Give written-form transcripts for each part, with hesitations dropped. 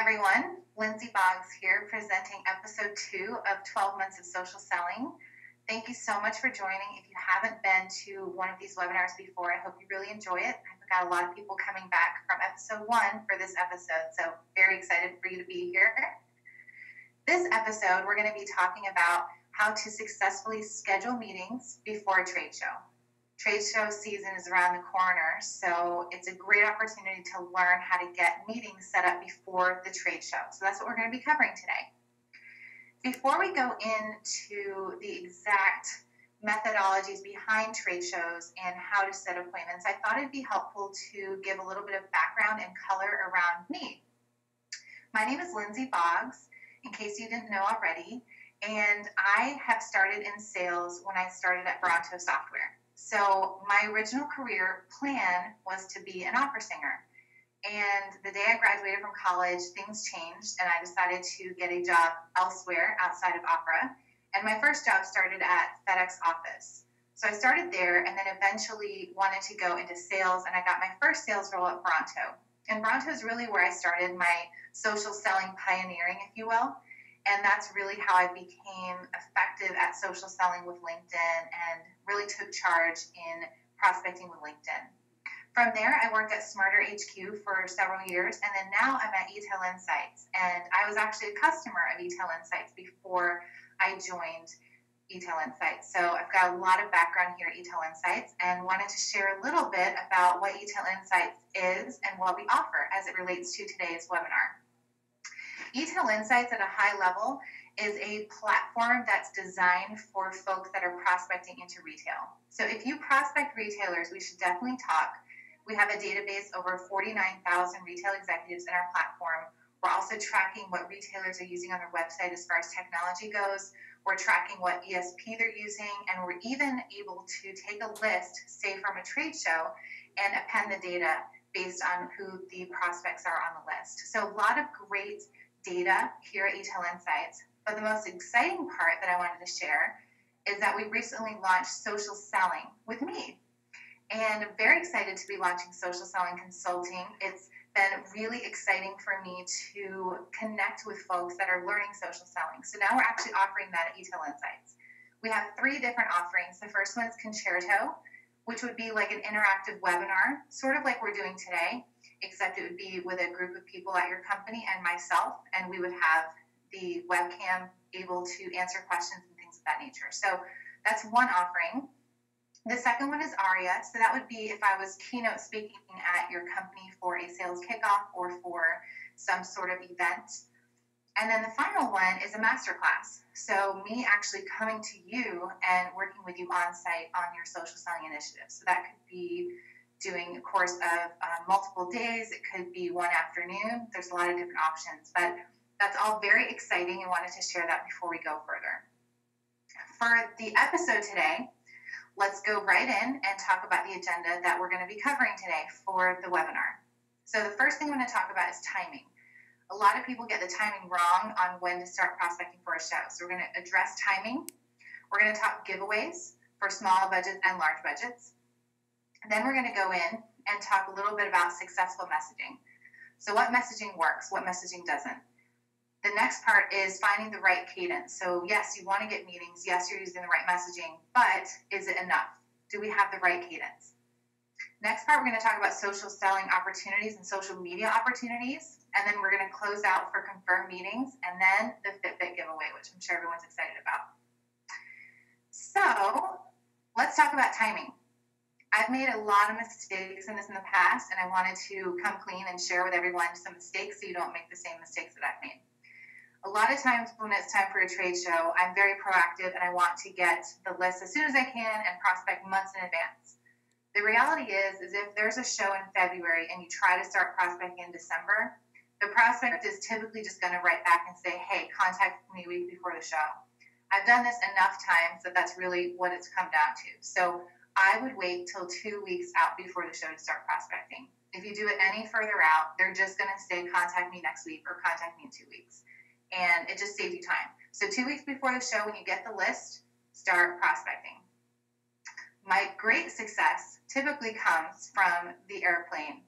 everyone. Lindsay Boggs here, presenting episode 2 of 12 Months of Social Selling. Thank you so much for joining. If you haven't been to one of these webinars before, I hope you really enjoy it. I've got a lot of people coming back from episode 1 for this episode, so very excited for you to be here. This episode, we're going to be talking about how to successfully schedule meetings before a trade show. Trade show season is around the corner, so it's a great opportunity to learn how to get meetings set up before the trade show. So that's what we're going to be covering today. Before we go into the exact methodologies behind trade shows and how to set appointments, I thought it'd be helpful to give a little bit of background and color around me. My name is Lindsay Boggs, in case you didn't know already, and I have started in sales when I started at Bronto Software. So my original career plan was to be an opera singer. And the day I graduated from college, things changed, and I decided to get a job elsewhere outside of opera. And my first job started at FedEx office. So I started there and then eventually wanted to go into sales, and I got my first sales role at Bronto. And Bronto is really where I started my social selling pioneering, if you will. And that's really how I became effective at social selling with LinkedIn and really took charge in prospecting with LinkedIn. From there, I worked at Smarter HQ for several years, and then now I'm at eTail Insights. And I was actually a customer of eTail Insights before I joined eTail Insights. So I've got a lot of background here at eTail Insights and wanted to share a little bit about what eTail Insights is and what we offer as it relates to today's webinar. eTail Insights at a high level is a platform that's designed for folks that are prospecting into retail. So if you prospect retailers, we should definitely talk. We have a database over 49,000 retail executives in our platform. We're also tracking what retailers are using on their website as far as technology goes. We're tracking what ESP they're using, and we're even able to take a list, say from a trade show, and append the data based on who the prospects are on the list. So a lot of great data here at eTail Insights. But the most exciting part that I wanted to share is that we recently launched social selling with me. And I'm very excited to be launching social selling consulting. It's been really exciting for me to connect with folks that are learning social selling. So now we're actually offering that at eTail Insights. We have 3 different offerings. The first one is Concerto, which would be like an interactive webinar, sort of like we're doing today, except it would be with a group of people at your company and myself, and we would have the webcam able to answer questions and things of that nature. So that's one offering. The second one is Aria. So that would be if I was keynote speaking at your company for a sales kickoff or for some sort of event. And then the final one is a masterclass. So me actually coming to you and working with you on site on your social selling initiative. So that could be doing a course of multiple days. It could be one afternoon. There's a lot of different options, but that's all very exciting and wanted to share that before we go further. For the episode today, let's go right in and talk about the agenda that we're going to be covering today for the webinar. So the first thing I'm going to talk about is timing. A lot of people get the timing wrong on when to start prospecting for a show. So we're going to address timing. We're going to talk giveaways for small budgets and large budgets. And then we're going to go in and talk a little bit about successful messaging. So what messaging works, what messaging doesn't. The next part is finding the right cadence. So yes, you want to get meetings. Yes, you're using the right messaging, but is it enough? Do we have the right cadence? Next part, we're going to talk about social selling opportunities and social media opportunities. And then we're going to close out for confirmed meetings and then the Fitbit giveaway, which I'm sure everyone's excited about. So let's talk about timing. I've made a lot of mistakes in this in the past, and I wanted to come clean and share with everyone some mistakes so you don't make the same mistakes that I've made. A lot of times when it's time for a trade show, I'm very proactive and I want to get the list as soon as I can and prospect months in advance. The reality is if there's a show in February and you try to start prospecting in December, the prospect is typically just going to write back and say, hey, contact me a week before the show. I've done this enough times that that's really what it's come down to. So I would wait till 2 weeks out before the show to start prospecting. If you do it any further out, they're just going to say, contact me next week or contact me in 2 weeks. And it just saves you time. So 2 weeks before the show, when you get the list, start prospecting. My great success typically comes from the airplane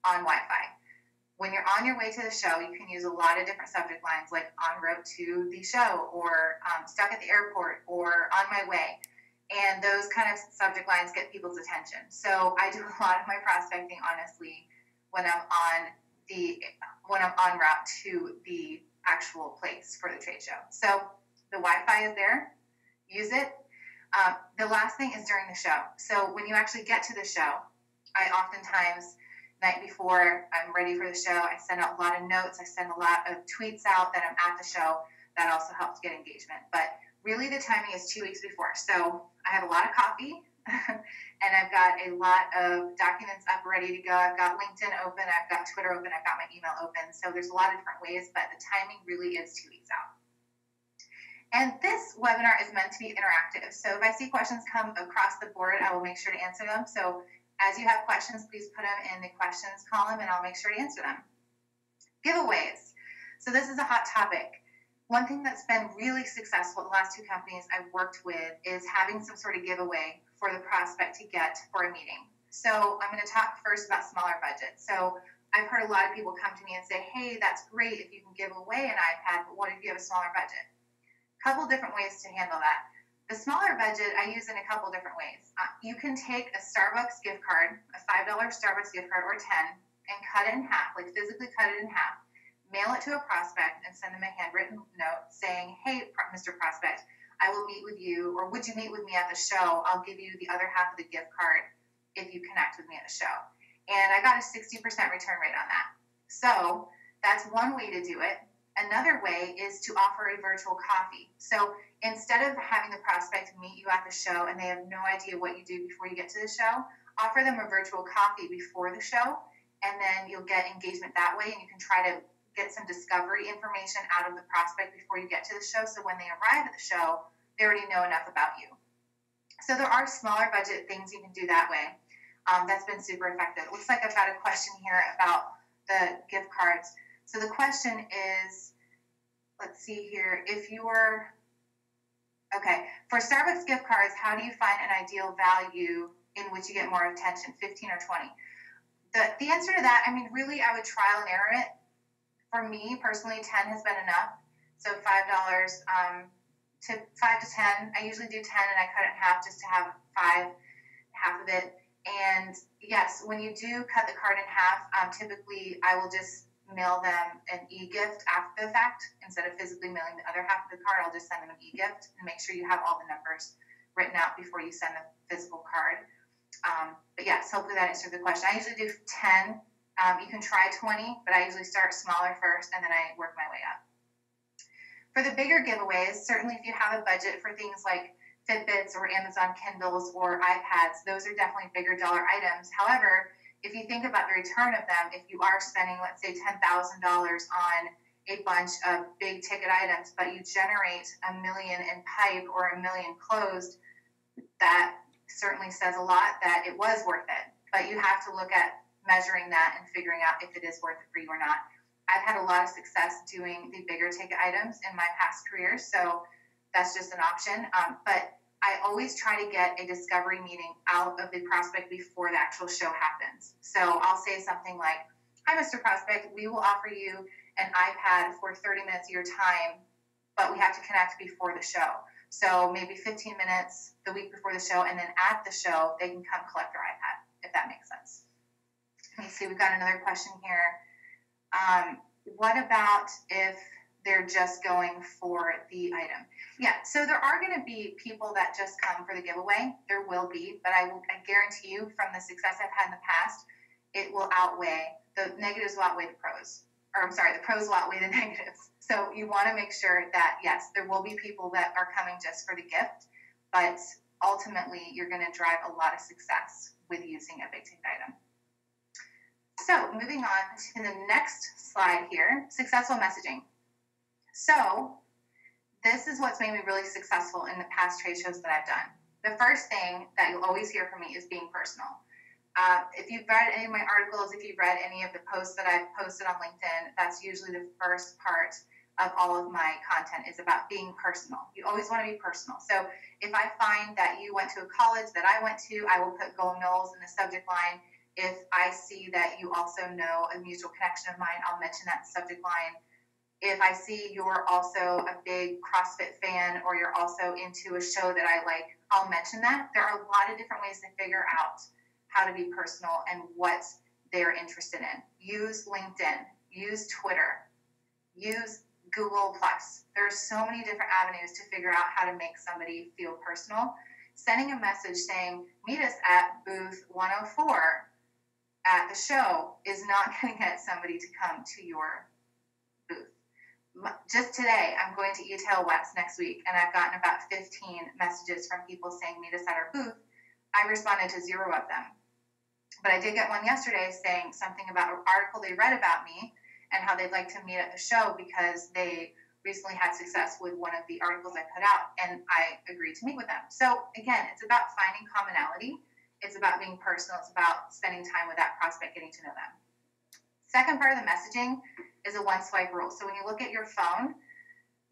on Wi-Fi. When you're on your way to the show, you can use a lot of different subject lines like en route to the show, or stuck at the airport, or on my way. And those kind of subject lines get people's attention. So I do a lot of my prospecting, honestly, when I'm en route to the actual place for the trade show. So the Wi-Fi is there. Use it. The last thing is during the show. So when you actually get to the show, I oftentimes, night before I'm ready for the show, I send out a lot of notes. I send a lot of tweets out that I'm at the show. That also helps get engagement. But really the timing is 2 weeks before. So I have a lot of coffee and I've got a lot of documents up ready to go. I've got LinkedIn open. I've got Twitter open. I've got my email open. So there's a lot of different ways, but the timing really is 2 weeks out. And this webinar is meant to be interactive. So if I see questions come across the board, I will make sure to answer them. So as you have questions, please put them in the questions column and I'll make sure to answer them. Giveaways. So this is a hot topic. One thing that's been really successful at the last 2 companies I've worked with is having some sort of giveaway for the prospect to get for a meeting. So I'm going to talk first about smaller budgets. So I've heard a lot of people come to me and say, hey, that's great if you can give away an iPad, but what if you have a smaller budget? Couple different ways to handle that. The smaller budget I use in a couple different ways. You can take a Starbucks gift card, a $5 Starbucks gift card or 10, and cut it in half, like physically cut it in half, mail it to a prospect and send them a handwritten note saying, hey, Mr. Prospect, I will meet with you, or would you meet with me at the show? I'll give you the other half of the gift card if you connect with me at the show. And I got a 60% return rate on that. So that's one way to do it. Another way is to offer a virtual coffee. So instead of having the prospect meet you at the show and they have no idea what you do before you get to the show, offer them a virtual coffee before the show, and then you'll get engagement that way, and you can try to get some discovery information out of the prospect before you get to the show, so when they arrive at the show, they already know enough about you. So there are smaller budget things you can do that way. That's been super effective. It looks like I've got a question here about the gift cards. So the question is, let's see here, for Starbucks gift cards, how do you find an ideal value in which you get more attention, 15 or 20? The answer to that, really, I would trial and error it. For me, personally, 10 has been enough. So $5 to 5 to 10. I usually do 10 and I cut it in half just to have half of it. And yes, when you do cut the card in half, typically I will just mail them an e-gift after the fact. Instead of physically mailing the other half of the card, I'll just send them an e-gift and make sure you have all the numbers written out before you send the physical card. But yes, hopefully that answered the question. I usually do 10. You can try 20, but I usually start smaller first and then I work my way up. For the bigger giveaways, certainly if you have a budget for things like Fitbits or Amazon Kindles or iPads, those are definitely bigger dollar items. However, if you think about the return of them, if you are spending, let's say, $10,000 on a bunch of big ticket items, but you generate $1 million in pipe or $1 million closed, that certainly says a lot that it was worth it. But you have to look at measuring that and figuring out if it is worth it for you or not. I've had a lot of success doing the bigger ticket items in my past career, so that's just an option. But I always try to get a discovery meeting out of the prospect before the actual show happens. So I'll say something like, hi, Mr. Prospect, we will offer you an iPad for 30 minutes of your time, but we have to connect before the show. So maybe 15 minutes the week before the show, and then at the show, they can come collect their iPad, if that makes sense. Let me see, we've got another question here. What about if they're just going for the item? Yeah, so there are going to be people that just come for the giveaway. There will be, but I guarantee you from the success I've had in the past, it will outweigh, the negatives will outweigh the pros. The pros will outweigh the negatives. So you want to make sure that, yes, there will be people that are coming just for the gift, but ultimately you're going to drive a lot of success with using a big ticket item. So moving on to the next slide here, successful messaging. So this is what's made me really successful in the past trade shows that I've done. The first thing that you'll always hear from me is being personal. If you've read any of my articles, if you've read any of the posts that I've posted on LinkedIn, that's usually the first part of all of my content is about being personal. You always want to be personal. So if I find that you went to a college that I went to, I will put Gold Knowles in the subject line. If I see that you also know a mutual connection of mine, I'll mention that in the subject line. If I see you're also a big CrossFit fan or you're also into a show that I like, I'll mention that. There are a lot of different ways to figure out how to be personal and what they're interested in. Use LinkedIn, use Twitter, use Google+. There's so many different avenues to figure out how to make somebody feel personal. Sending a message saying, meet us at booth 104 at the show is not going to get somebody to come to your booth. Just today, I'm going to eTail West next week, and I've gotten about 15 messages from people saying, meet us at our booth. I responded to 0 of them. But I did get one yesterday saying something about an article they read about me and how they'd like to meet at the show because they recently had success with one of the articles I put out, and I agreed to meet with them. So again, it's about finding commonality. It's about being personal. It's about spending time with that prospect, getting to know them. Second part of the messaging is a one-swipe rule. So when you look at your phone,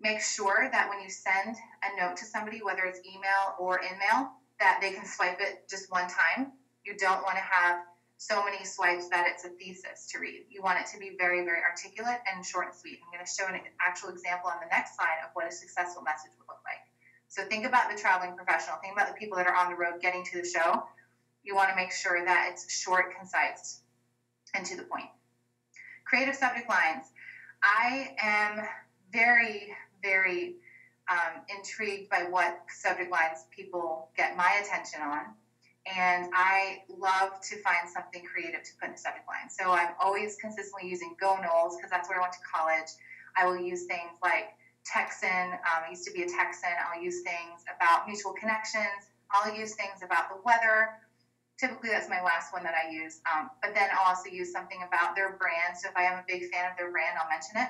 make sure that when you send a note to somebody, whether it's email or in-mail, that they can swipe it just one time. You don't want to have so many swipes that it's a thesis to read. You want it to be very, very articulate and short and sweet. I'm going to show an actual example on the next slide of what a successful message would look like. So think about the traveling professional. Think about the people that are on the road getting to the show. You want to make sure that it's short, concise, and to the point. Creative subject lines. I am very, very intrigued by what subject lines people get my attention on. And I love to find something creative to put in the subject line. So I'm always consistently using Go Knowles because that's where I went to college. I will use things like Texan. I used to be a Texan. I'll use things about mutual connections. I'll use things about the weather. Typically, that's my last one that I use. But then I'll also use something about their brand. So if I am a big fan of their brand, I'll mention it.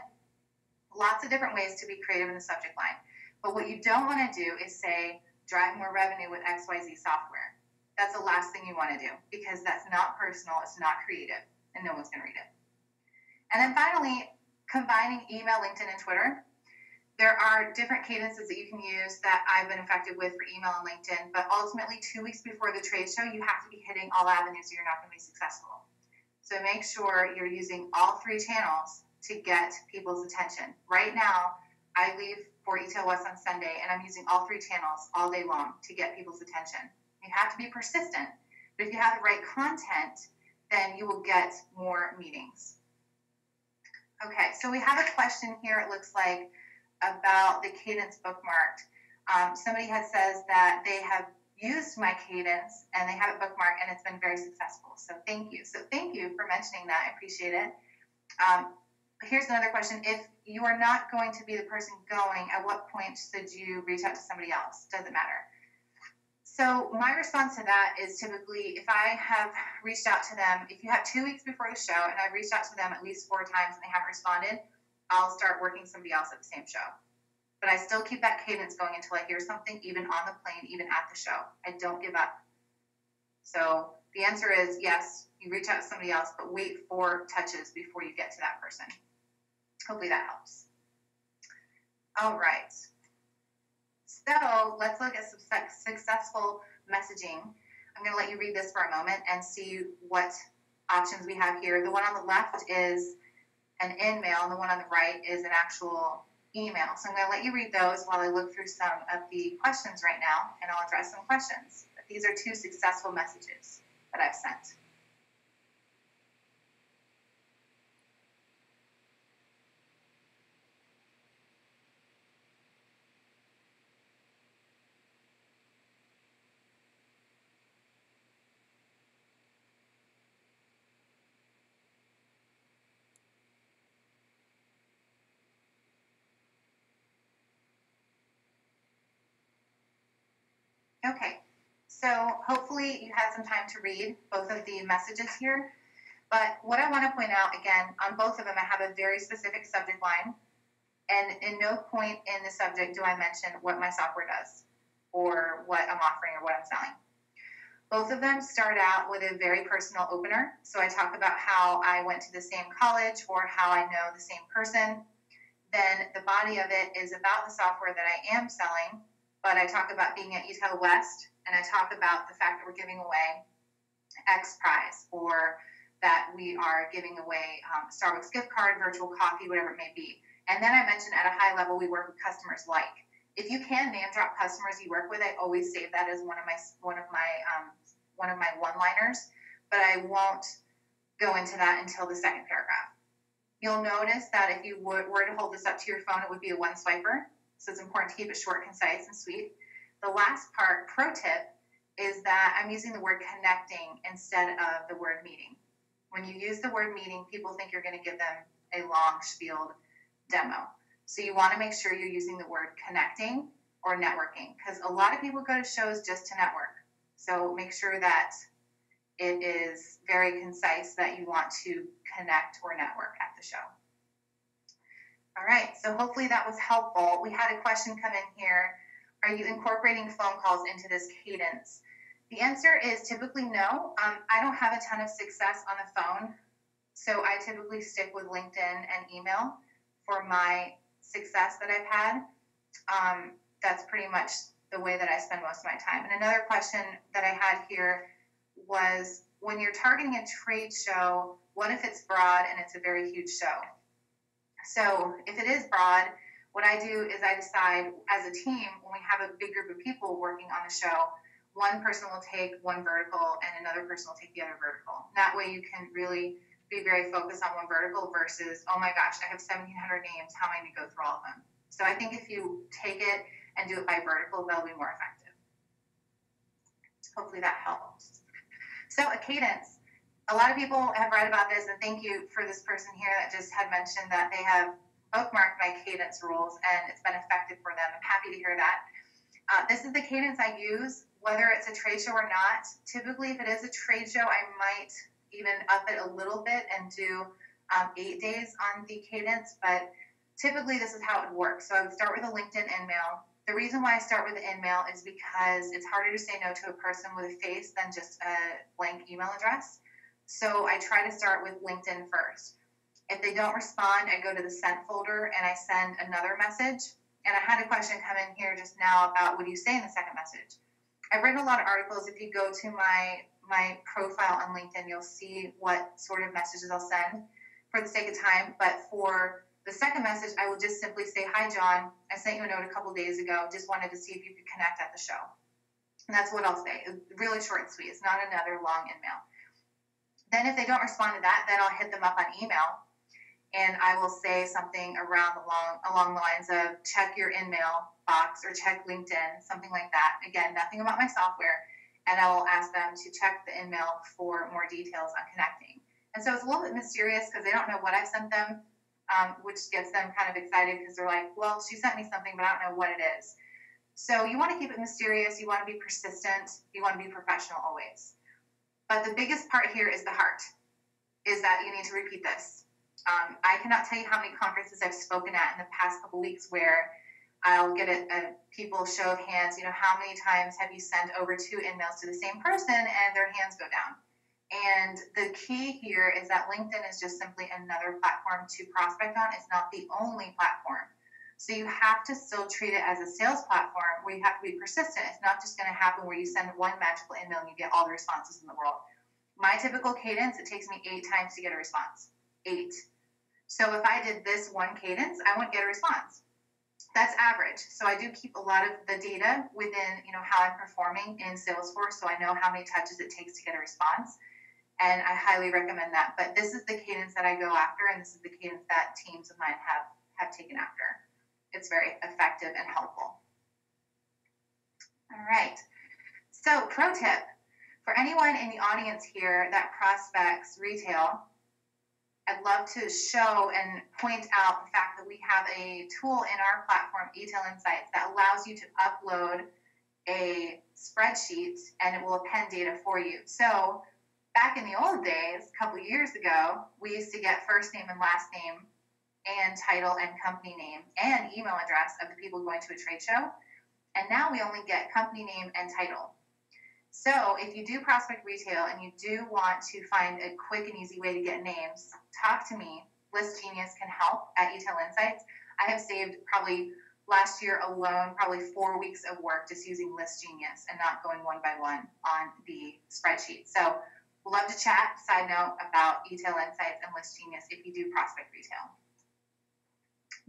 Lots of different ways to be creative in the subject line. But what you don't want to do is say, drive more revenue with XYZ software. That's the last thing you want to do because that's not personal, it's not creative, and no one's going to read it. And then finally, combining email, LinkedIn, and Twitter. There are different cadences that you can use that I've been effective with for email and LinkedIn, but ultimately 2 weeks before the trade show, you have to be hitting all avenues or you're not going to be successful. So make sure you're using all 3 channels to get people's attention. Right now, I leave for eTail West on Sunday, and I'm using all 3 channels all day long to get people's attention. You have to be persistent, but if you have the right content, then you will get more meetings. Okay, so we have a question here, it looks like, about the Cadence bookmarked. Somebody says that they have used my Cadence and they have it bookmarked and it's been very successful. So thank you. So thank you for mentioning that. I appreciate it. Here's another question. If you are not going to be the person going, at what point should you reach out to somebody else? Does it matter? So my response to that is typically if I have reached out to them, if you have 2 weeks before the show and I've reached out to them at least 4 times and they haven't responded, I'll start working somebody else at the same show. But I still keep that cadence going until I hear something, even on the plane, even at the show. I don't give up. So the answer is yes, you reach out to somebody else, but wait 4 touches before you get to that person. Hopefully that helps. All right. So let's look at some successful messaging. I'm going to let you read this for a moment and see what options we have here. The one on the left is an in-mail, and the one on the right is an actual email. So I'm going to let you read those while I look through some of the questions right now, and I'll address some questions. But these are 2 successful messages that I've sent. Okay, so hopefully you had some time to read both of the messages here. But what I want to point out, again, on both of them, I have a very specific subject line. And in no point in the subject do I mention what my software does or what I'm offering or what I'm selling. Both of them start out with a very personal opener. So I talk about how I went to the same college or how I know the same person. Then the body of it is about the software that I am selling, but I talk about being at eTail West, and I talk about the fact that we're giving away X prize, or that we are giving away Starbucks gift card, virtual coffee, whatever it may be. And then I mentioned at a high level, we work with customers like. If you can name drop customers you work with, I always save that as one of my one-liners, but I won't go into that until the second paragraph. You'll notice that if you were to hold this up to your phone, it would be a one swiper. So it's important to keep it short, concise, and sweet. The last part, pro tip, is that I'm using the word connecting instead of the word meeting. When you use the word meeting, people think you're going to give them a long spieled demo. So you want to make sure you're using the word connecting or networking, because a lot of people go to shows just to network. So make sure that it is very concise that you want to connect or network at the show. All right, so hopefully that was helpful. We had a question come in here. Are you incorporating phone calls into this cadence? The answer is typically no. I don't have a ton of success on the phone, so I typically stick with LinkedIn and email for my success that I've had. That's pretty much the way that I spend most of my time. And another question that I had here was, when you're targeting a trade show, what if it's broad and it's a very huge show? So if it is broad, what I do is I decide as a team, when we have a big group of people working on the show, one person will take one vertical and another person will take the other vertical. That way you can really be very focused on one vertical versus, oh my gosh, I have 1,700 names, how am I going to go through all of them? So I think if you take it and do it by vertical, that'll be more effective. Hopefully that helps. So a cadence. A lot of people have read about this, and thank you for this person here that just had mentioned that they have bookmarked my cadence rules and it's been effective for them. I'm happy to hear that. This is the cadence I use, whether it's a trade show or not. Typically, if it is a trade show, I might even up it a little bit and do 8 days on the cadence, but typically this is how it would work. So I would start with a LinkedIn InMail. The reason why I start with the InMail is because it's harder to say no to a person with a face than just a blank email address. So I try to start with LinkedIn first. If they don't respond, I go to the sent folder and I send another message. And I had a question come in here just now about what do you say in the second message? I've written a lot of articles. If you go to my profile on LinkedIn, you'll see what sort of messages I'll send for the sake of time. But for the second message, I will just simply say, hi, John. I sent you a note a couple days ago. Just wanted to see if you could connect at the show. And that's what I'll say. It's really short and sweet. It's not another long email. Then if they don't respond to that, then I'll hit them up on email. And I will say something along the lines of check your InMail box or check LinkedIn, something like that. Again, nothing about my software. And I will ask them to check the InMail for more details on connecting. And so it's a little bit mysterious because they don't know what I've sent them, which gets them kind of excited because they're like, well, she sent me something, but I don't know what it is. So you want to keep it mysterious. You want to be persistent. You want to be professional always. But the biggest part here is the heart, is that you need to repeat this. I cannot tell you how many conferences I've spoken at in the past couple weeks where I'll get a people show of hands, how many times have you sent over 2 emails to the same person and their hands go down? And the key here is that LinkedIn is just simply another platform to prospect on. It's not the only platform. So you have to still treat it as a sales platform where you have to be persistent. It's not just going to happen where you send one magical email and you get all the responses in the world. My typical cadence, it takes me 8 times to get a response. 8. So if I did this one cadence, I wouldn't get a response. That's average. So I do keep a lot of the data within, how I'm performing in Salesforce, so I know how many touches it takes to get a response. And I highly recommend that. But this is the cadence that I go after, and this is the cadence that teams of mine have taken after. It's very effective and helpful. All right. So pro tip, for anyone in the audience here that prospects retail, I'd love to show and point out the fact that we have a tool in our platform, eTail Insights, that allows you to upload a spreadsheet and it will append data for you. So back in the old days, a couple of years ago, we used to get first name and last name and title and company name and email address of the people going to a trade show. And now we only get company name and title. So if you do prospect retail and you do want to find a quick and easy way to get names, talk to me. List Genius can help at eTail Insights. I have saved probably last year alone, probably 4 weeks of work just using List Genius and not going one by one on the spreadsheet. So We'll love to chat, side note, about e-tail insights and List Genius if you do prospect retail.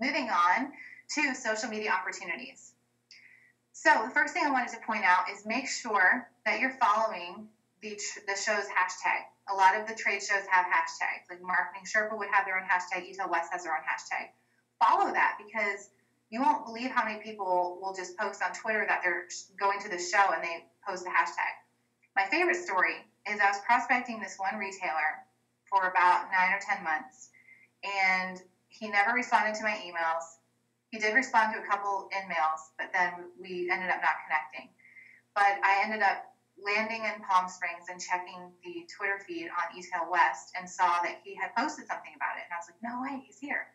Moving on to social media opportunities. So the first thing I wanted to point out is make sure that you're following the show's hashtag. A lot of the trade shows have hashtags. Like Marketing Sherpa would have their own hashtag, e-tail West has their own hashtag. Follow that, because you won't believe how many people will just post on Twitter that they're going to the show and they post a hashtag. My favorite story is I was prospecting this one retailer for about 9 or 10 months, and he never responded to my emails. He did respond to a couple in-mails, but then we ended up not connecting. But I ended up landing in Palm Springs and checking the Twitter feed on e-tail West and saw that he had posted something about it. And I was like, no way, he's here.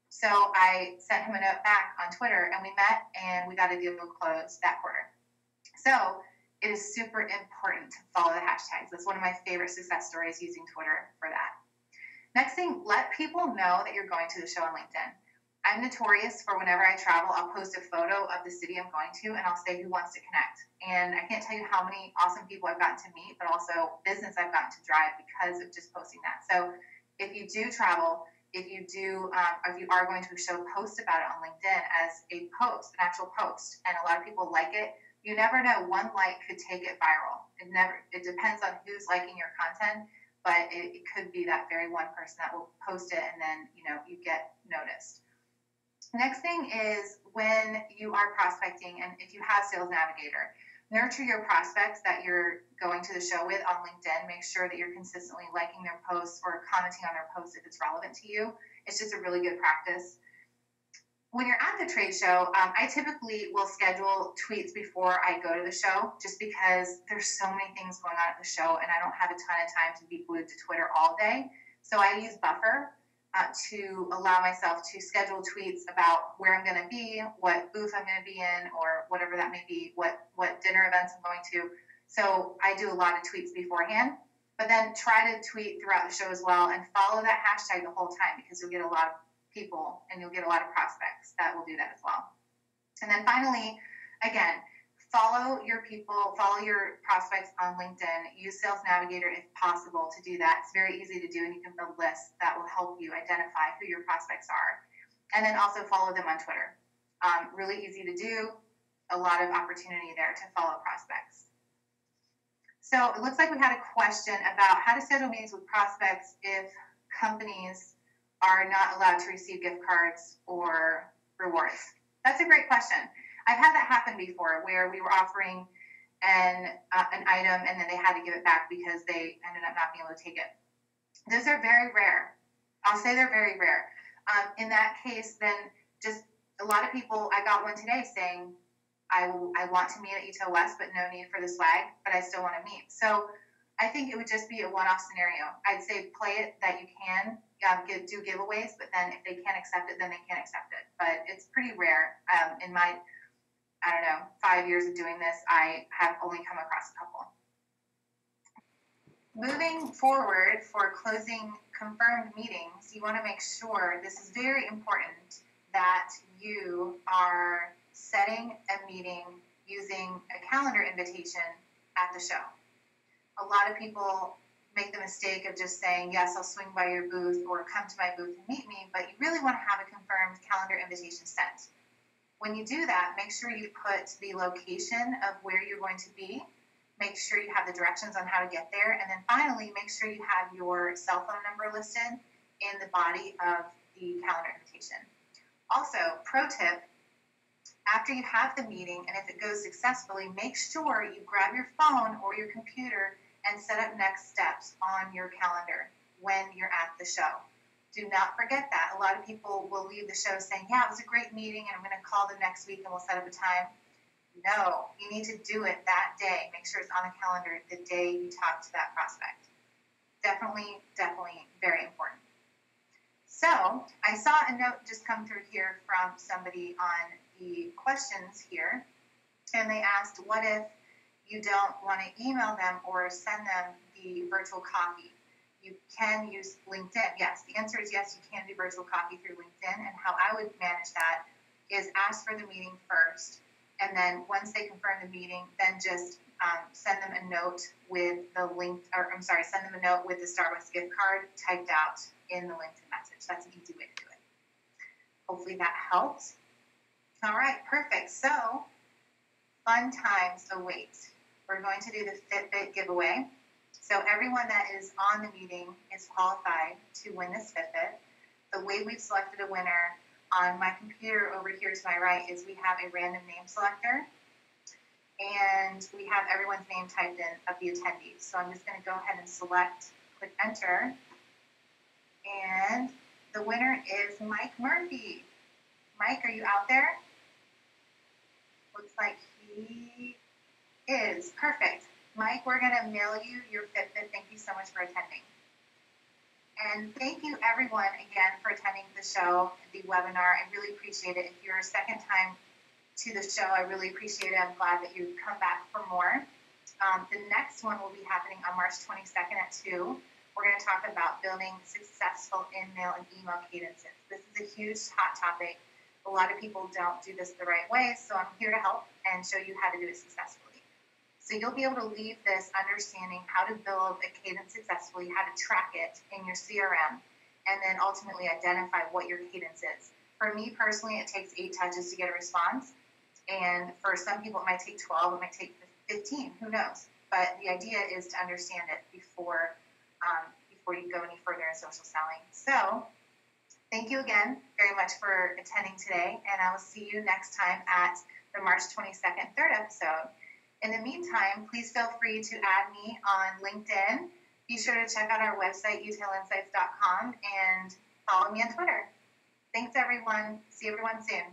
So I sent him a note back on Twitter, and we met, and we got a deal closed that quarter. So it is super important to follow the hashtags. That's one of my favorite success stories, using Twitter for that. Next thing, let people know that you're going to the show on LinkedIn. I'm notorious for whenever I travel, I'll post a photo of the city I'm going to, and I'll say who wants to connect. And I can't tell you how many awesome people I've gotten to meet, but also business I've gotten to drive because of just posting that. So if you do travel, if you are going to a show, post about it on LinkedIn as a post, an actual post, and a lot of people like it. You never know, one like could take it viral. It depends on who's liking your content, but it could be that very one person that will post it, and then you get noticed. Next thing is, when you are prospecting, and if you have Sales Navigator, nurture your prospects that you're going to the show with on LinkedIn. Make sure that you're consistently liking their posts or commenting on their posts if it's relevant to you. It's just a really good practice. When you're at the trade show, I typically will schedule tweets before I go to the show, just because there's so many things going on at the show, and I don't have a ton of time to be glued to Twitter all day. So I use Buffer to allow myself to schedule tweets about where I'm going to be, what booth I'm going to be in, or whatever that may be, what dinner events I'm going to. So I do a lot of tweets beforehand, but then try to tweet throughout the show as well, and follow that hashtag the whole time, because you'll get a lot of people and you'll get a lot of prospects that will do that as well. And then finally, again, follow your people, follow your prospects on LinkedIn. Use Sales Navigator if possible to do that. It's very easy to do, and you can build lists that will help you identify who your prospects are. And then also follow them on Twitter. Really easy to do, a lot of opportunity there to follow prospects. So it looks like we had a question about how to schedule meetings with prospects if companies are not allowed to receive gift cards or rewards. That's a great question. I've had that happen before, where we were offering an item and then they had to give it back because they ended up not being able to take it. Those are very rare. I'll say they're very rare. In that case, then just a lot of people, I got one today saying, I want to meet at e-tail West, but no need for the swag, but I still want to meet. So I think it would just be a one-off scenario. I'd say play it that you can do giveaways, but then if they can't accept it, then they can't accept it. But it's pretty rare. In my 5 years of doing this, I have only come across a couple. Moving forward, for closing confirmed meetings, you want to make sure, this is very important, that you are setting a meeting using a calendar invitation at the show. A lot of people make the mistake of just saying, yes, I'll swing by your booth or come to my booth and meet me, but you really want to have a confirmed calendar invitation sent. When you do that, make sure you put the location of where you're going to be. Make sure you have the directions on how to get there. And then finally, make sure you have your cell phone number listed in the body of the calendar invitation. Also, pro tip, after you have the meeting, and if it goes successfully, make sure you grab your phone or your computer and set up next steps on your calendar when you're at the show. Do not forget that. A lot of people will leave the show saying, yeah, it was a great meeting, and I'm going to call them next week and we'll set up a time. No, you need to do it that day. Make sure it's on the calendar the day you talk to that prospect. Definitely very important. So I saw a note just come through here from somebody on the questions here, and they asked, what if you don't want to email them or send them the virtual coffee? You can use LinkedIn. Yes, the answer is yes, you can do virtual coffee through LinkedIn. And how I would manage that is ask for the meeting first And then once they confirm the meeting, then just send them a note with the link, send them a note with the Starbucks gift card typed out in the LinkedIn message. That's an easy way to do it. Hopefully that helped. All right, perfect. So fun times await. We're going to do the Fitbit giveaway. So everyone that is on the meeting is qualified to win this Fitbit. The way we've selected a winner on my computer over here to my right is we have a random name selector, and we have everyone's name typed in of the attendees. So I'm just going to go ahead and select, click enter, and the winner is Mike Murphy. Mike, are you out there? Looks like he is. Perfect. Mike, we're going to mail you your Fitbit. Thank you so much for attending. And thank you, everyone, again, for attending the show, the webinar. I really appreciate it. If you're a second time to the show, I really appreciate it. I'm glad that you come back for more. The next one will be happening on March 22nd at 2. We're going to talk about building successful in-mail and email cadences. This is a huge hot topic. A lot of people don't do this the right way, so I'm here to help and show you how to do it successfully. So you'll be able to leave this understanding how to build a cadence successfully, how to track it in your CRM, and then ultimately identify what your cadence is. For me personally, it takes 8 touches to get a response. And for some people, it might take 12, it might take 15, who knows? But the idea is to understand it before you go any further in social selling. So thank you again very much for attending today, and I will see you next time at the March 22nd, 3rd episode. In the meantime, please feel free to add me on LinkedIn. Be sure to check out our website, utailinsights.com, and follow me on Twitter. Thanks, everyone. See everyone soon.